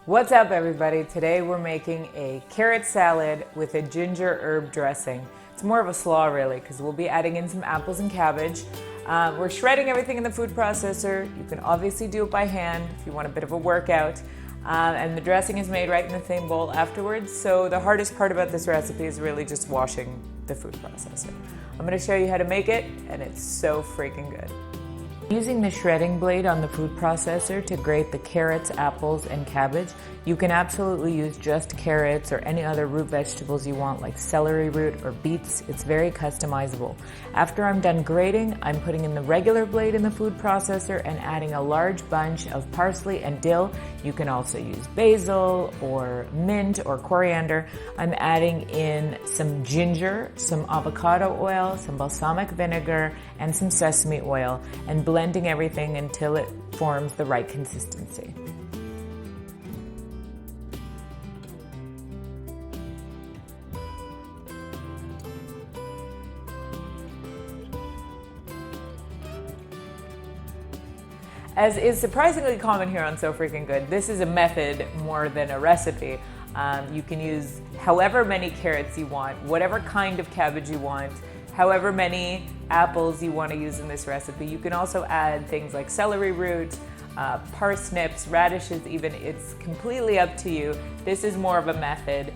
What's up, everybody? Today we're making a carrot salad with a ginger herb dressing. It's more of a slaw really because we'll be adding in some apples and cabbage. We're shredding everything in the food processor. You can obviously do it by hand if you want a bit of a workout. And the dressing is made right in the same bowl afterwards. So the hardest part about this recipe is really just washing the food processor. I'm going to show you how to make it, and it's so freaking good. Using the shredding blade on the food processor to grate the carrots, apples, and cabbage, you can absolutely use just carrots or any other root vegetables you want, like celery root or beets. It's very customizable. After I'm done grating, I'm putting in the regular blade in the food processor and adding a large bunch of parsley and dill. You can also use basil or mint or coriander. I'm adding in some ginger, some avocado oil, some balsamic vinegar, and some sesame oil, and blending everything until it forms the right consistency. As is surprisingly common here on Sophreakingood, this is a method more than a recipe. You can use however many carrots you want, whatever kind of cabbage you want, however many apples you want to use in this recipe. You can also add things like celery root, parsnips, radishes even. It's completely up to you. This is more of a method.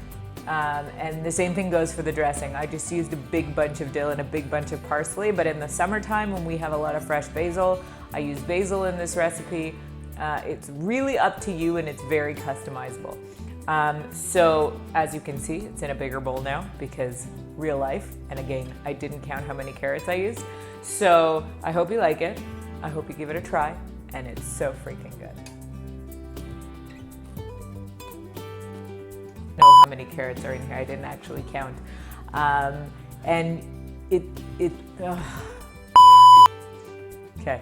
And the same thing goes for the dressing. I just used a big bunch of dill and a big bunch of parsley, but in the summertime when we have a lot of fresh basil, I use basil in this recipe. It's really up to you and it's very customizable. So as you can see, it's in a bigger bowl now because real life, and again, I didn't count how many carrots I used. So I hope you like it. I hope you give it a try, and it's so freaking good. Know how many carrots are in here. I didn't actually count. And okay.